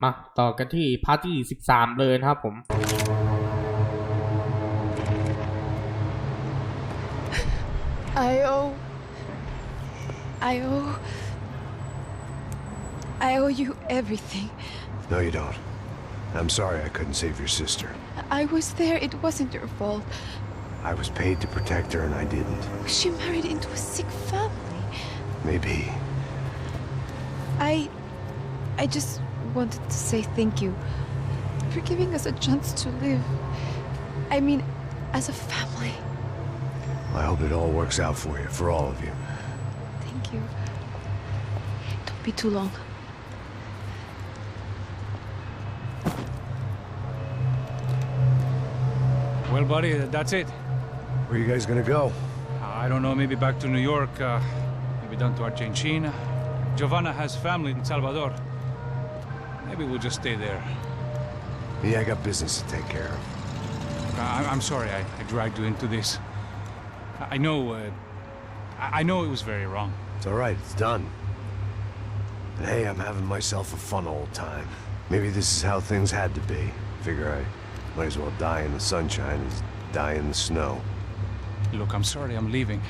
มาต่อกันที่พาร์ทที่13เลยนะครับผมI owe you everything. No, you don't. I'm sorry I couldn't save your sister. I was there. It wasn't your fault. I was paid to protect her and I didn't. She married into a sick family. Maybe. I just wanted to say thank you for giving us a chance to live. I mean, as a family. I hope it all works out for you, for all of you. Thank you. Don't be too long. Well, buddy, that's it. Where are you guys gonna go? I don't know, maybe back to New York, maybe down to Argentina. Giovanna has family in Salvador. Maybe we'll just stay there. Me, I got business to take care of. I'm sorry I dragged you into this. I know it was very wrong. It's all right, it's done. And hey, I'm having myself a fun old time. Maybe this is how things had to be. Figure I might as well die in the sunshine as die in the snow. Look, I'm sorry I'm leaving.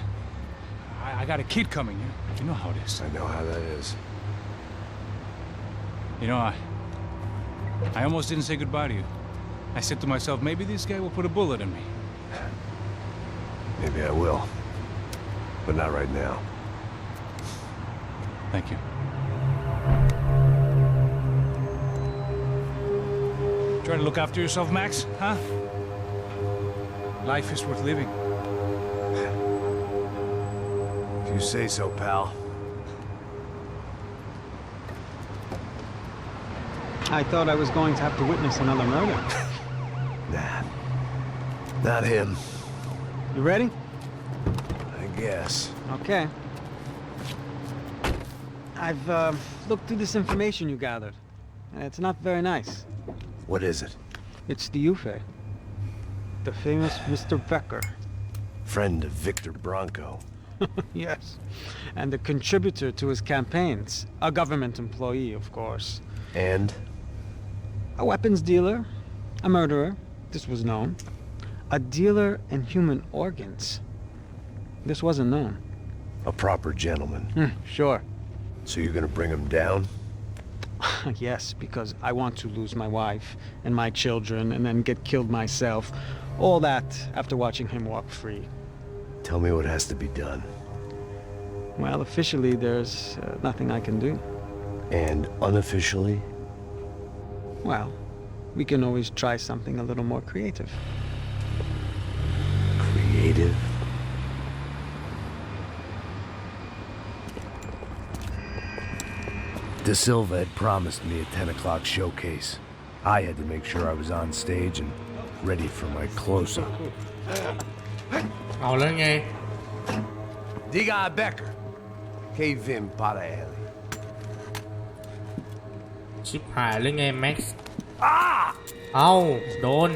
I got a kid coming. You know how it is. I know how that is. You know, I almost didn't say goodbye to you. I said to myself, maybe this guy will put a bullet in me. Maybe I will. But not right now. Thank you. Try to look after yourself, Max, huh? Life is worth living. If you say so, pal. I thought I was going to have to witness another murder. Nah. Not him. You ready? I guess. Okay. I've looked through this information you gathered, and it's not very nice. What is it? It's the Ufe. The famous Mr. Becker. Friend of Victor Bronco. Yes. And a contributor to his campaigns. A government employee, of course. And? A weapons dealer. A murderer. This was known. A dealer in human organs. This wasn't known. A proper gentleman. Sure. So you're gonna bring him down? Yes, because I want to lose my wife and my children and then get killed myself. All that after watching him walk free. Tell me what has to be done. Well, officially, there's nothing I can do. And unofficially? Well, we can always try something a little more creative. Creative? De Silva had promised me a 10 o'clock showcase. I had to make sure I was on stage and ready for my close-up. เอาแล้วไง Diga a Becker. Que vim para ele. ชิบหายแล้วไงแม็กซ์เอาโดน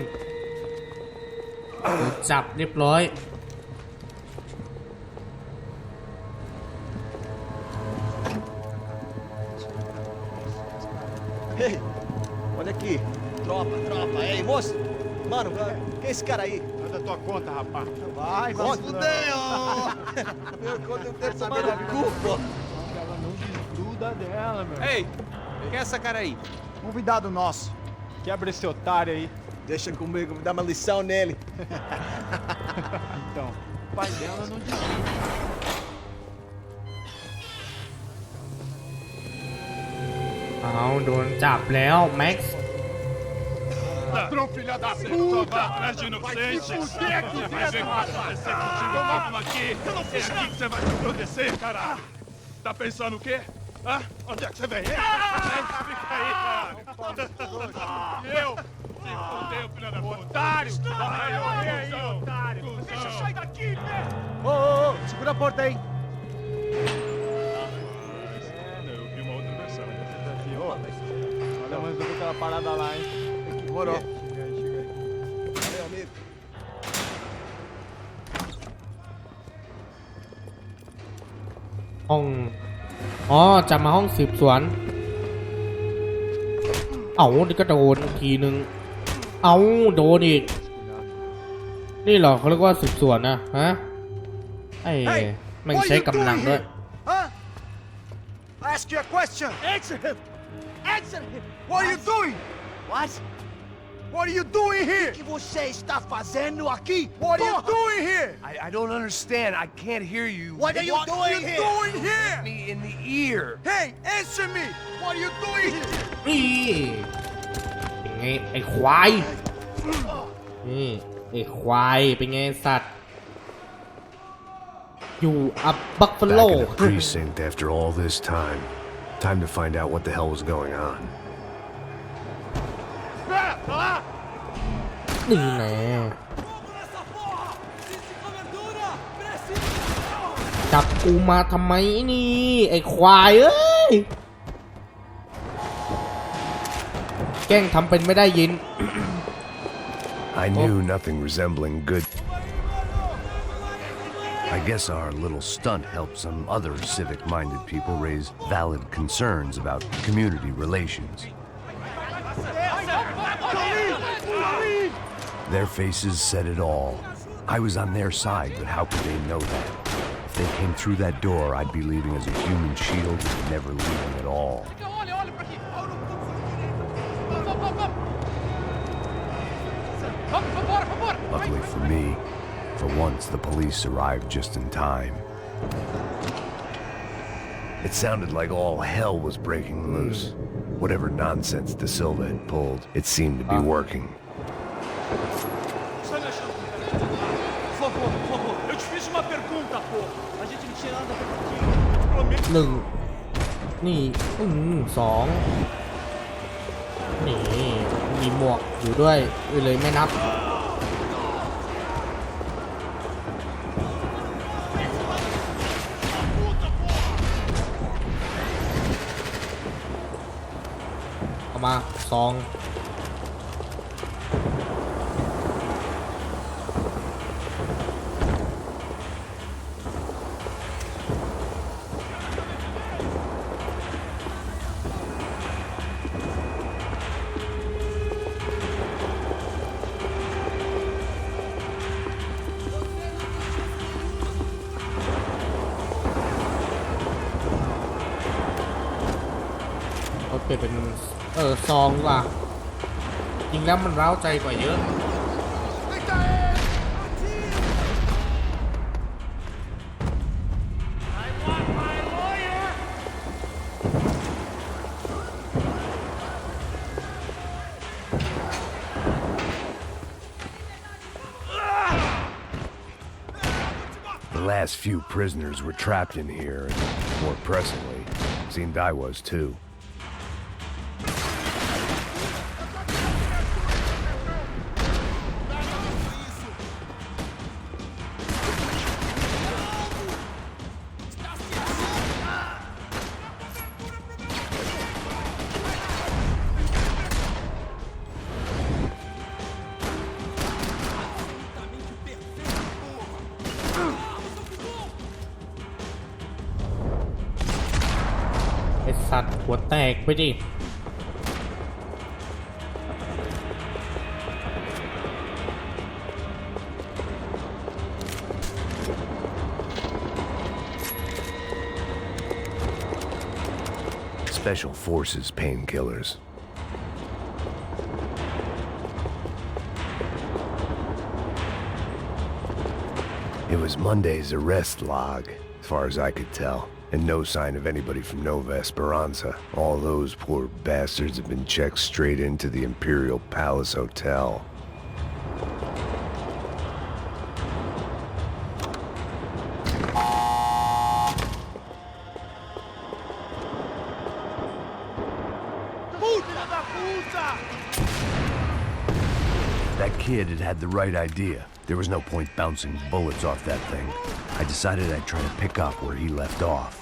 จับเรียบร้อย Ei, olha aqui. Tropa. Ei, moço. Mano, quem é esse cara aí? Manda tua conta, rapaz. Vai fuder, ó. Meu conta eu quero saber da culpa. Ela não desgruda dela, meu. Ei, quem é essa cara aí? Convidado nosso. Quebra esse otário aí. Deixa comigo, me dá uma lição nele. Então, o pai dela não desgruda. เอาโดนจับแล้วแม็กซ์ Ladrão, filha da puta! Vai atrás de inocente! Por que aqui dentro, rapaz? Vamos aqui! É aqui que você vai se proteger, cara! Tá pensando o quê? Hã? Onde é que você vem? Fica aí, cara! E eu? Se fudeu, filha da puta! Otário! Vai, aí, otário! Deixa eu sair daqui, né? Ô, segura a porta aí. Eu vi uma outra versão. Olha, mas eu vi aquela parada lá, hein? Demorou. Chega aí. Valeu, amigo. ห้องอ๋อจะมาห้องสืบสวน เอานี่ก็โดนอีกทีนึงเอาโดนอีกนี่เหรอเขาเรียกว่าสืบสวนนะฮะไอ้มันใช้กำลังด้วย Huh? I ask you a question. Answer him. Answer him. What are you doing? What? What are you doing here? O que você está fazendo aqui? What are you doing here? I don't understand. I can't hear you. What are you doing here? Doing here? Me in the ear. Hey, answer me. What are you doing here? นี่เป็นไงไอ้ควายนี่ไอ้ควายเป็นไงสัตว์อยู่อัพบัฟฟาโล Back in the precinct after all this time. Time to find out what the hell was going on. นี่แน่จับกูมาทำไมนี่ไอ้ควายเอ้ยแกล้งทำเป็นไม่ได้ยิน I knew nothing resembling good. I guess our little stunt helped some other civic-minded people raise valid concerns about community relations. Their faces said it all. I was on their side, but how could they know that? If they came through that door, I'd be leaving as a human shield and never leaving at all. Luckily for me, for once the police arrived just in time. It sounded like all hell was breaking loose. Whatever nonsense De Silva had pulled, it seemed to be working. Por favor, eu te fiz uma pergunta, pô. A gente não tinha nada a ver com aquilo. Prometo. หนึ่งนี่สองนี่มีหมวกอยู่ด้วยเลยไม่นับเอามาสองเปลี่ยนเป็นซองดีกว่าจริงแล้วมันร้าวใจกว่าเยอะ The last few prisoners were trapped in here, and more pressingly, seemed I was too.ไอสัตว์หัวแตกไปดิ Special Forces painkillers. It was Monday's arrest log, as far as I could tell, and no sign of anybody from Nova Esperanza. All those poor bastards have been checked straight into the Imperial Palace Hotel. That kid had had the right idea. There was no point bouncing bullets off that thing. I decided I'd try to pick up where he left off.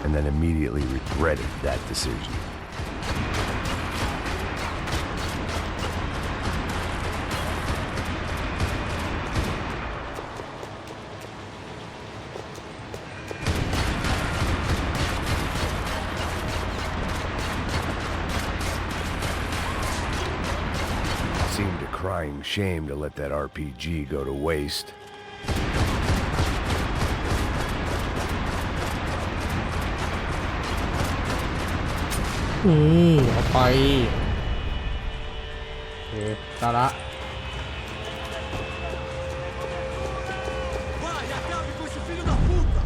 And then immediately regretted that decision. crying shame to let that RPG go to waste. เอาไปโอเคได้ละ Vai, acabe com esse filho da puta!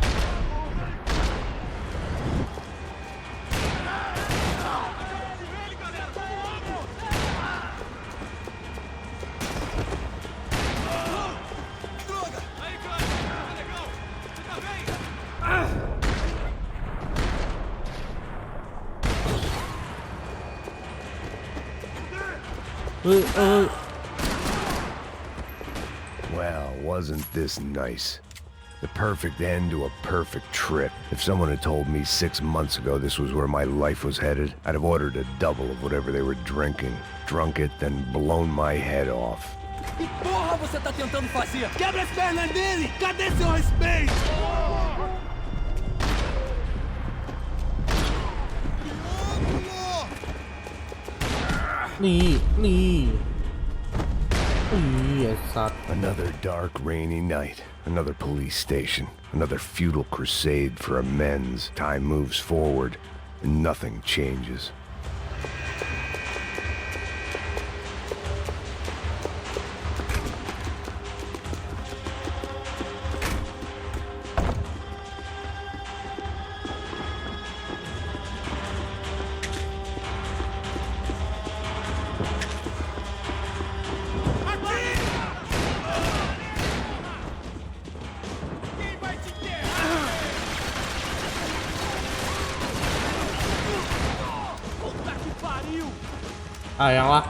Droga! Aí, cara! Tá legal! Você tá bem? เฮ้ย Well, wasn't this nice? The perfect end to a perfect trip. If someone had told me 6 months ago this was where my life was headed, I'd have ordered a double of whatever they were drinking, drunk it, then blown my head off. Que porra você tá tentando fazer? Quebra as pernas dele! Cadê seu respeito? นี่ไอ้สัตว์ Another dark, rainy night. Another police station. Another futile crusade for amends. Time moves forward, and nothing changes. Quem vai te ter? ยังวะ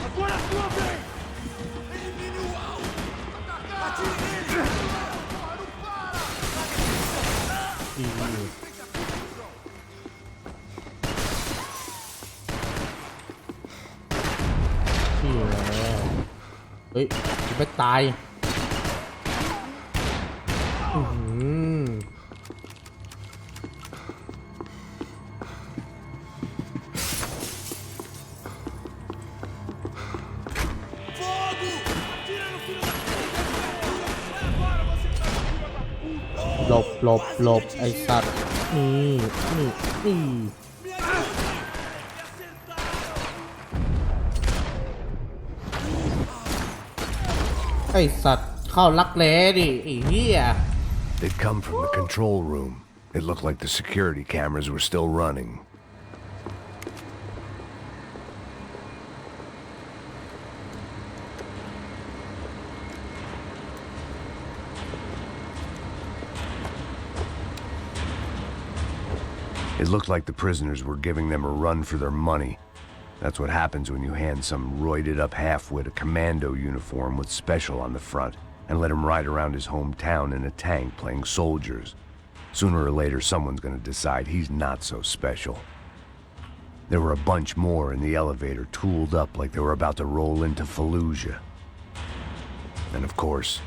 Agora a sua vez! Elimine o alvo! Atire nele! Não para! เฮ้ยจะไม่ตายหลบไอ้สัตว์นี่ไอ้สัตว์เข้าลักแร้ดิไอ้เหี้ย They'd come from the control room. It looked like the security cameras were still running. It looked like the prisoners were giving them a run for their money. That's what happens when you hand some roided-up half-wit a commando uniform with special on the front and let him ride around his hometown in a tank playing soldiers. Sooner or later, someone's gonna decide he's not so special. There were a bunch more in the elevator, tooled up like they were about to roll into Fallujah. And of course,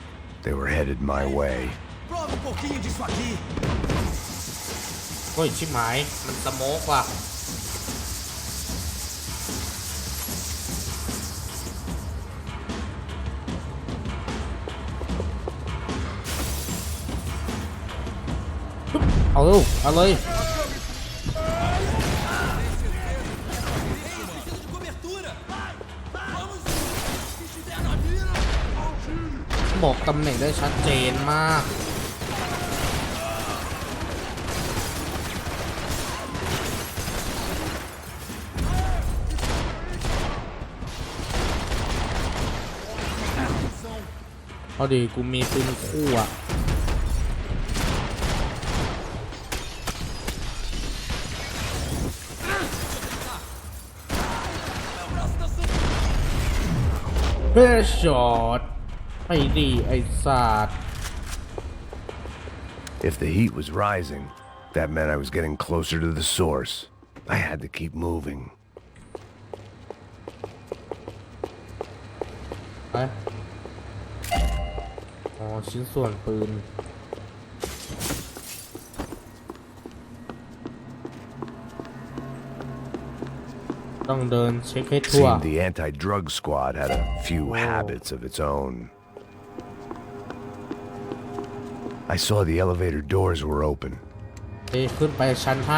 they were headed my way. Prova pouquinho disso aqui! โอ้ยชิบหายมันสโมกว่ะเอาเลย บอกตำแหน่งได้ชัดเจนมากเอาดิกูมีปืนคู่อ่ะเฮ้ยช็อตไอ้ดีไอ้สัตว์ If the heat was rising, that meant I was getting closer to the source. I had to keep moving. ไปอ๋อชิ้นส่วนปืน ต้องเดินเช็คให้ทั่ว Seemed the anti-drug squad had a few habits of its own. I saw the elevator doors were open. ขึ้นไปชั้น 5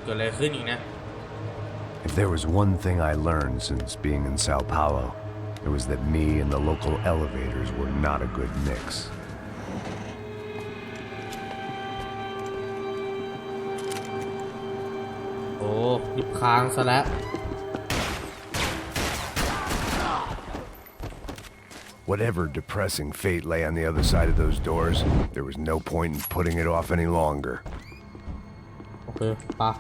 เกิดอะไรขึ้นอีกนะ If there was one thing I learned since being in Sao Paulo, it was that me and the local elevators were not a good mix. โอ้ลิบค้างซะแล้ว Whatever depressing fate lay on the other side of those doors, there was no point in putting it off any longer. โอเคปะ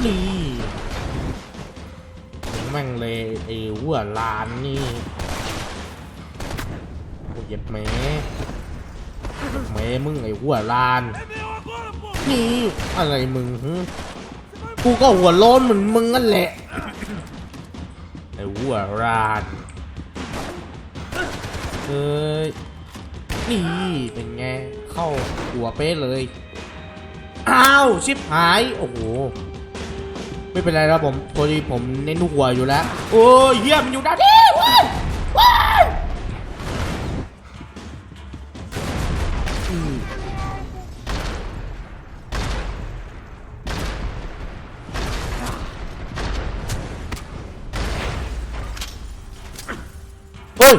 นี่แม่งเลยไอ้หัวลานนี่โอ้ยแม่มึงไอ้หัวลานนี่อะไรมึงกูก็หัวโล้นเหมือนมึงนั่นแหละไอ้หัวลานเฮ้ยนี่เป็นไงเข้าหัวเป๊ะเลยอ้าวชิบหายโอ้โหไม่เป็นไรครับผมพอดีผมเน้นหัวอยู่แล้วโอ้ยเหี้ยมันอยู่ด้านนี้ว้ายว้ายเฮ้ย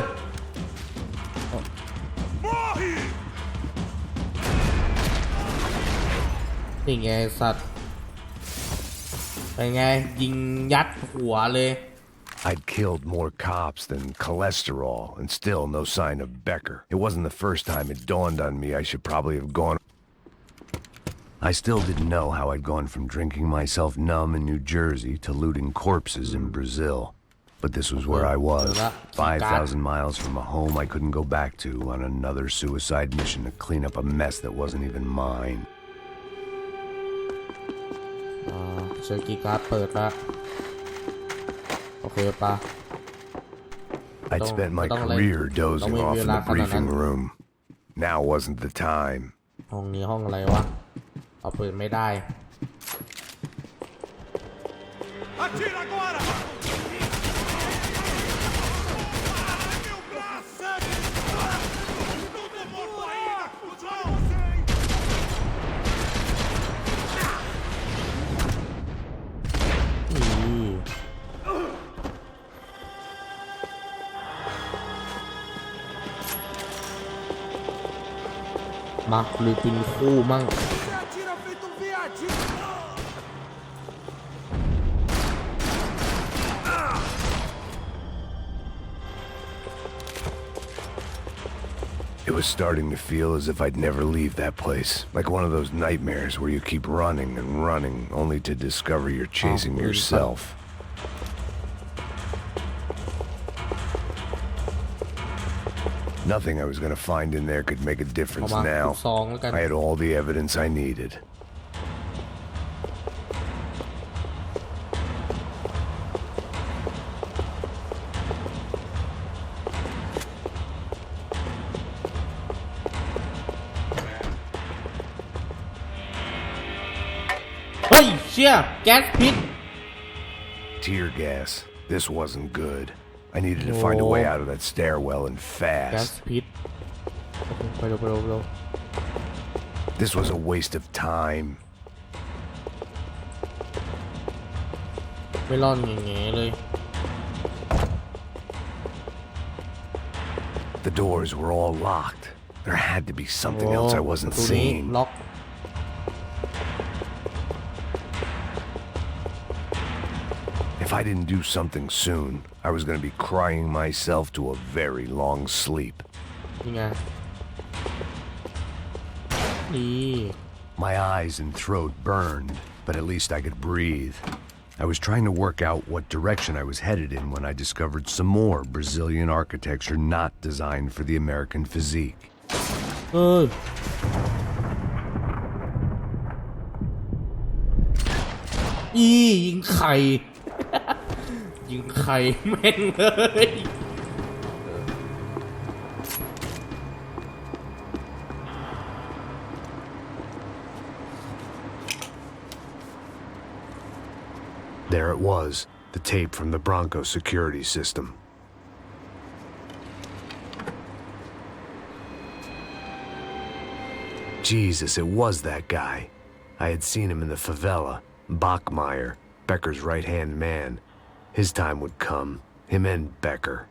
นี่ไงสัตว์เป็นไงยิงยัดหัวเลย I'd killed more cops than cholesterol, and still no sign of Becker. It wasn't the first time it dawned on me I should probably have gone. I still didn't know how I'd gone from drinking myself numb in New Jersey to looting corpses in Brazil. But this was where I was, 5,000 miles from a home I couldn't go back to, on another suicide mission to clean up a mess that wasn't even mine. เจอกีการ์ดเปิดแล้วโอเคปะ I'd spent my career dozing off in the briefing room. Now wasn't the time. ห้องนี้ห้องอะไรวะเอาเปิดไม่ได้ Atira agora! Tudo morto aí na cuzão! มาหรือเป็นคู่มั่ง Você atira feito um viadinho! It was starting to feel as if I'd never leave that place. Like one of those nightmares where you keep running and running only to discover you're chasing yourself. Nothing I was gonna find in there could make a difference now. I had all the evidence I needed. Hey, shit! Gas pit! Tear gas. This wasn't good. I needed to find a way out of that stairwell and fast. Gas pit. This was a waste of time. ไม่รอดแง่ๆเลย The doors were all locked. There had to be something else I wasn't ประตูนี้ seeing. ล็อก If I didn't do something soon, I was going to be crying myself to a very long sleep. นี่ไงนี่ My eyes and throat burned, but at least I could breathe. I was trying to work out what direction I was headed in when I discovered some more Brazilian architecture not designed for the American physique. เออยิงไข่ ยิงไข่แม่งเลย There it was, the tape from the Bronco security system. Jesus, it was that guy. I had seen him in the favela. Bachmeyer, Becker's right-hand man. His time would come. Him and Becker.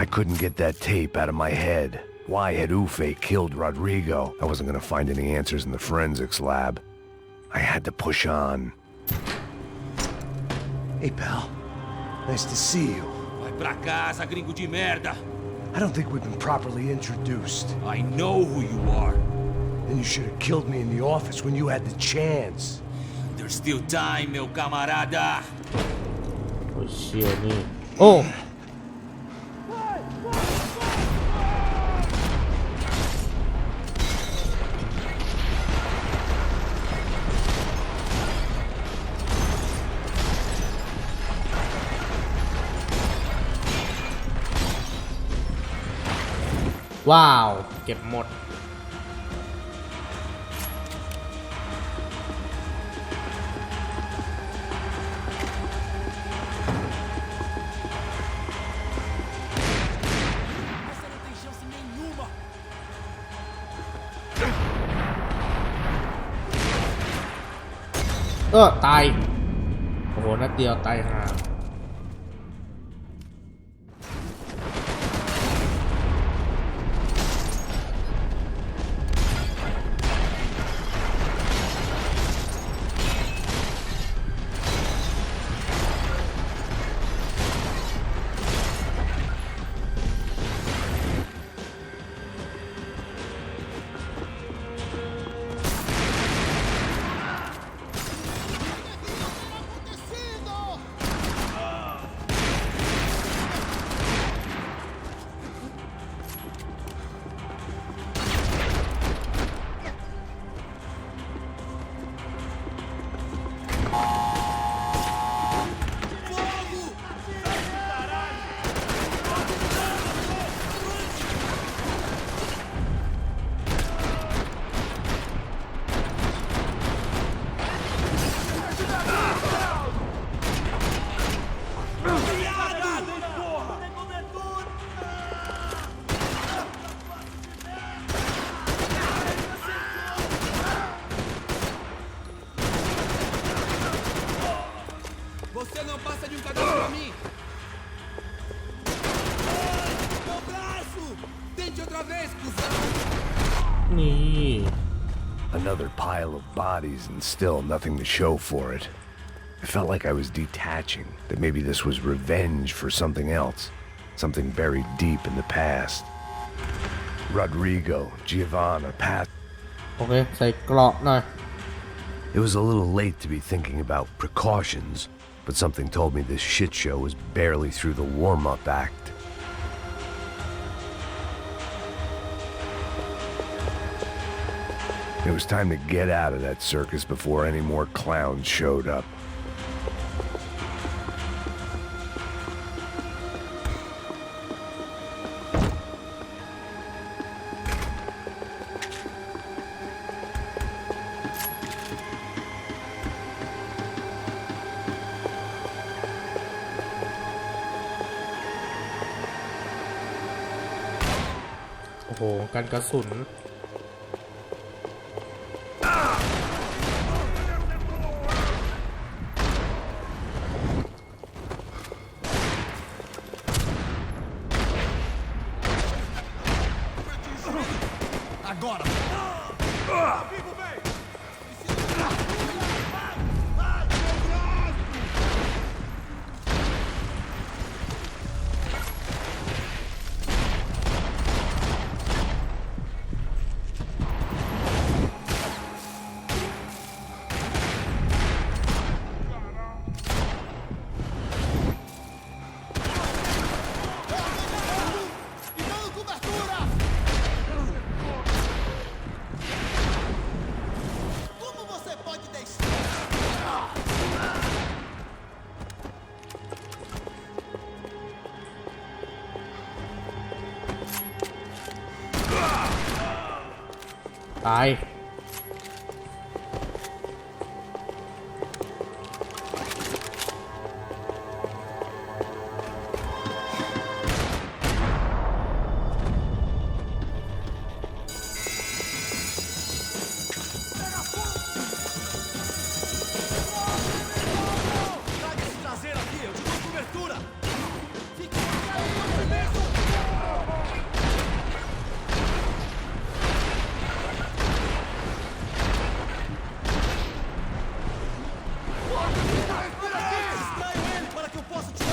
I couldn't get that tape out of my head. Why had Ufe killed Rodrigo? I wasn't gonna find any answers in the forensics lab. I had to push on. Hey, pal. Nice to see you. Vai pra casa, gringo de merda! I don't think we've been properly introduced. I know who you are. And you should have killed me in the office when you had the chance. There's still time, meu camarada. โอ้ยเชี่ยนี่โอ้ ว้าว เก็บหมด ตาย โอ้โห นัดเดียวตายห่าVocê não passa de um cadáver pra mim! Meu braço! Tente outra vez, cuzão! นี่ Another pile of bodies and still nothing to show for it. I felt like I was detaching, that maybe this was revenge for something else, something buried deep in the past. Rodrigo, Giovanna, Pat. โอเคใส่เกราะหน่อย It was a little late to be thinking about precautions, but something told me this shit show was barely through the warm-up act. It was time to get out of that circus before any more clowns showed up.โอ้โหกันกระสุน Agora! Vivo, vem! ตาย Traga esse traseiro aqui, eu te dou cobertura! Fique Distraio ele para que eu possa tirar!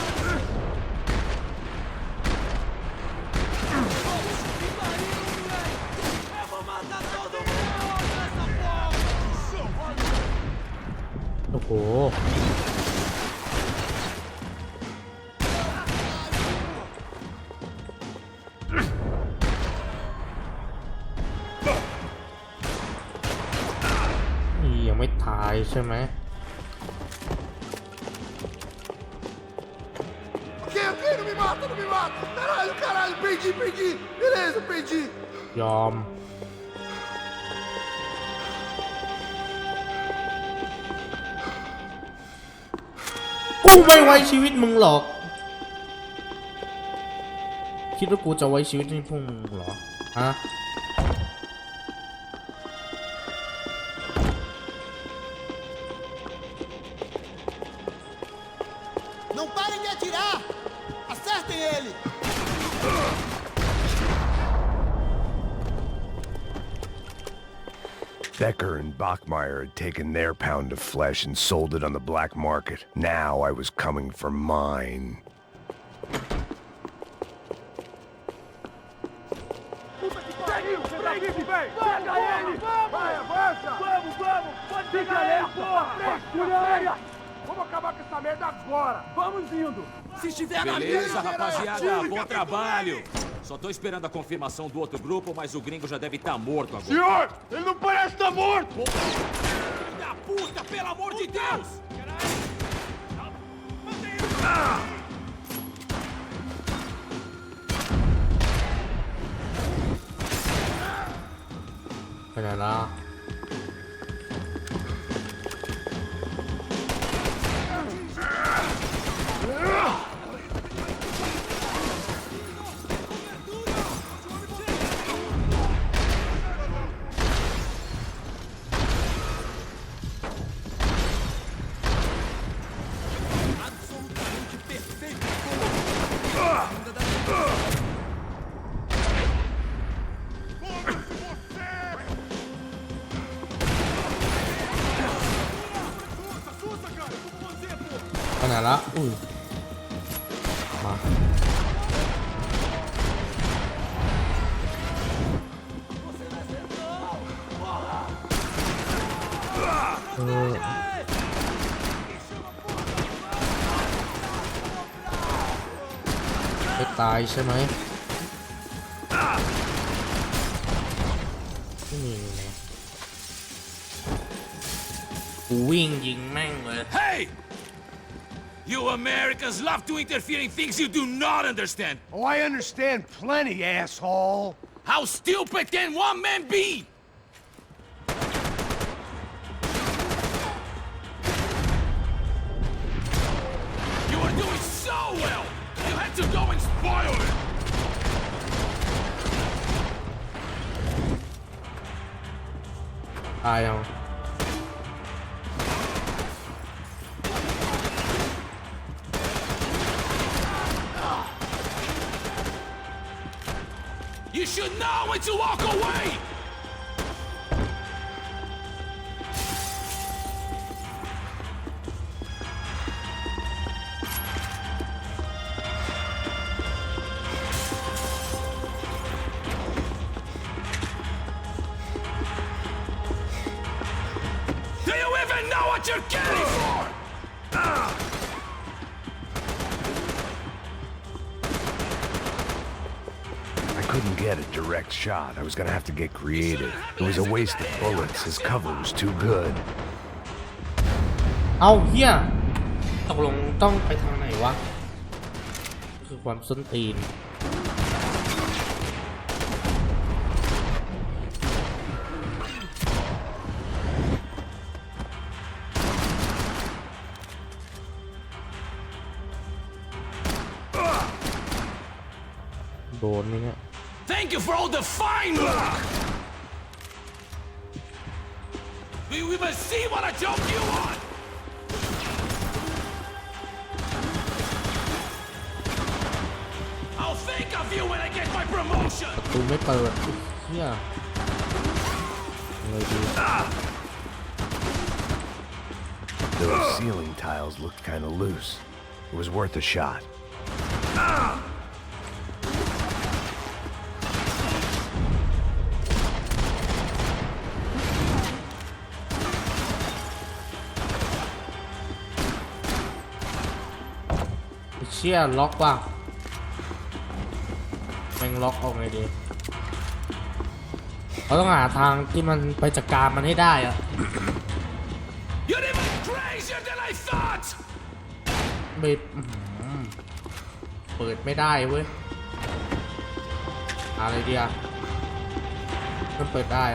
Eu vou matar todo mundo nessa porra! โอ้โห นี่ยังไม่ตายใช่ไหม Ok, não me mata, não me mata! Caralho, caralho, perdi! Beleza, perdi! ยอม กูไม่ไว้ชีวิตมึงหรอก คิดว่ากูจะไว้ชีวิตให้พวกมึงเหรอ ฮะ Não parem de atirar! Acertem ele! Becker and Bachmeyer had taken their pound of flesh and sold it on the black market. Now I was coming for mine. Pega ele! Vai, avança! Vamos! Pode pegar ele, porra! Vamos acabar com essa merda agora! Vamos indo! Se estiver na Beleza, rapaziada, bom trabalho. Só tô esperando a confirmação do outro grupo, mas o gringo já deve estar morto agora. Senhor! Ele não parece estar morto! Filho da puta, pelo amor de Deus!ไปไหนล่ะ Absolutamente perfeito! Ainda dá ละอุ้ยมาไม่ตายใช่ไหมนี่ไงกูวิ่งยิงแม่งเลย Hey! You Americans love to interfere in things you do not understand. Oh, I understand plenty, asshole. How stupid can one man be? You were doing so well. You had to go and spoil it. I know. You should know when to walk away! Do you even know what you're getting for? I couldn't get a direct shot. I was gonna have to get creative. It was a waste of bullets. His cover was too good. เอาเฮียตกลงต้องไปทางไหนวะคือความส้นตีนโดนนี่เนี่ย Thank you for all the fine work! Do you even see what I joke you on? I'll think of you when I get my promotion! ประตูไม่เปิดเฮียเลยดี Those ceiling tiles looked kind of loose. It was worth a shot.เชี่ยล็อกว่ะแม่งล็อกออกไงดีเราต้องหาทางที่มันไปจัดการมันให้ได้อะ You're even crazier than I thought! ไม่เปิดไม่ได้เว้ยอะไรดีอะมันเปิดได้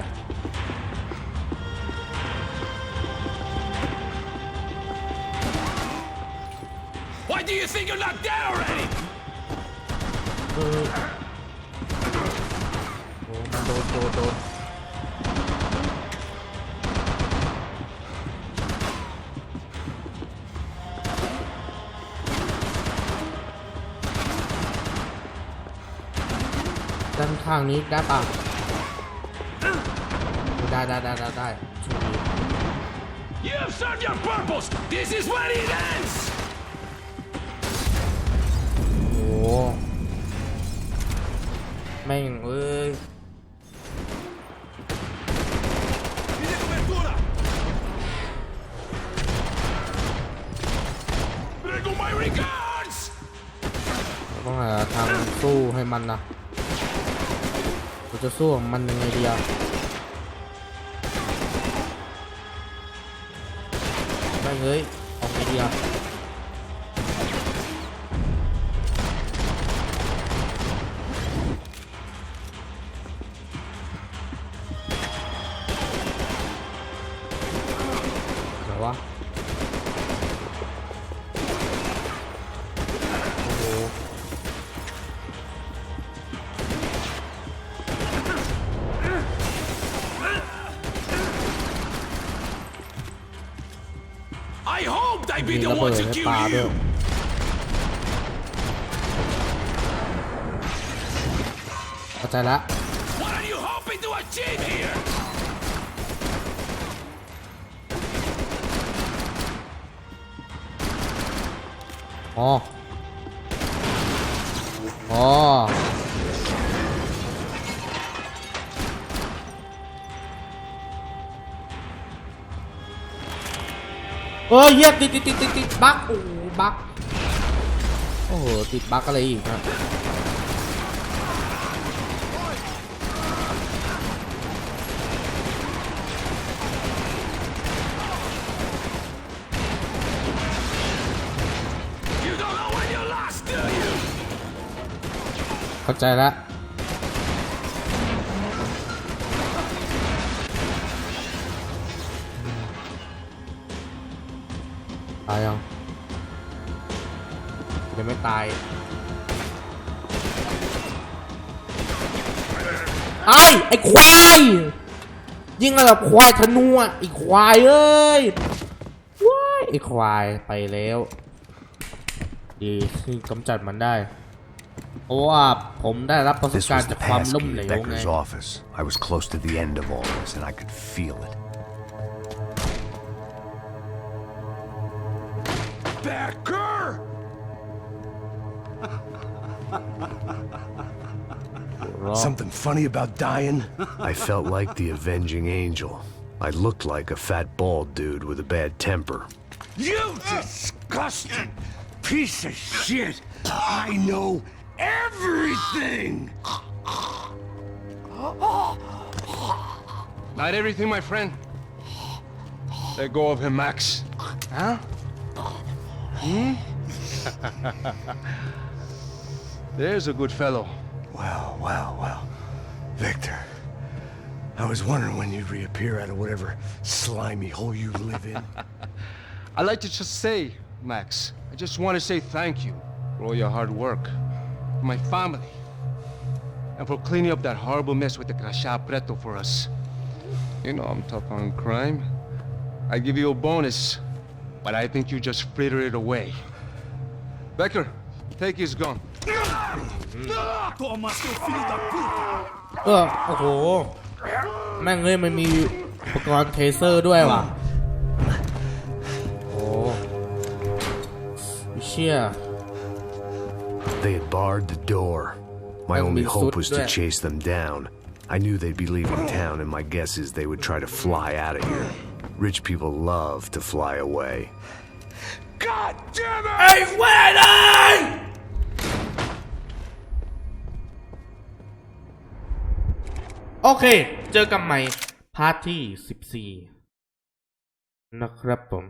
Why do you think you're not dead already? โอ้มันโดนด้านข้างนี้ได้ป่ะได้โชคดี You have served your purpose! This is where it ends! โอ้แม่งเอ้ย Vieni copertura! Prego, my regards! ต้องหาทางสู้ให้มันนะเราจะสู้กับมันยังไงดีอะไม่เอ้ยเอาไงดีอะไหนวะโอ้โห I hoped I'd be มี the ระเบิ one ด to ให้ kill ปลาด้วย you! เข้าใจละ What are you hoping to achieve here? อ๋ออ๋อเหี้ยติดบั๊กโอ้บั๊กโอ้โหติดบั๊กอะไรอีกครับเข้าใจแล้วตายยังยังไม่ตายไอ้ควายยิงอะไรแบบควายธนูอ่ะไอ้ควายเอ้ยว้ายไอ้ควายไปแล้วดีที่กำจัดมันได้เพราะว่าผมได้รับประสบ This การ was ณ์ the จากความล้ม passkey เหล to วไง Becker's office. I was close to the end of all this, and I could feel it. Becker! Something funny about dying? I felt like the avenging angel. I looked like a fat bald dude with a bad temper. You disgusting piece of shit! I know everything! Not everything, my friend. Let go of him, Max. Huh? There's a good fellow. Well. Victor, I was wondering when you'd reappear out of whatever slimy hole you live in. I'd like to just say, Max, I just want to say thank you for all your hard work, for my family, and for cleaning up that horrible mess with the Crachá Preto for us. You know I'm tough on crime. I give you a bonus, but I think you just frittered it away. Becker, take his gun. โอ้โหแม่งเลยมันมีอุปกรณ์เทเซอร์ด้วยว่ะโอ้เชี่ย They had barred the door. My only hope was to chase them down. I knew they'd be leaving town, and my guess is they would try to fly out of here. Rich people love to fly away. God damn it! ไอ้เว้ยเลยโอเคเจอกันใหม่พาร์ทที่14นะครับผม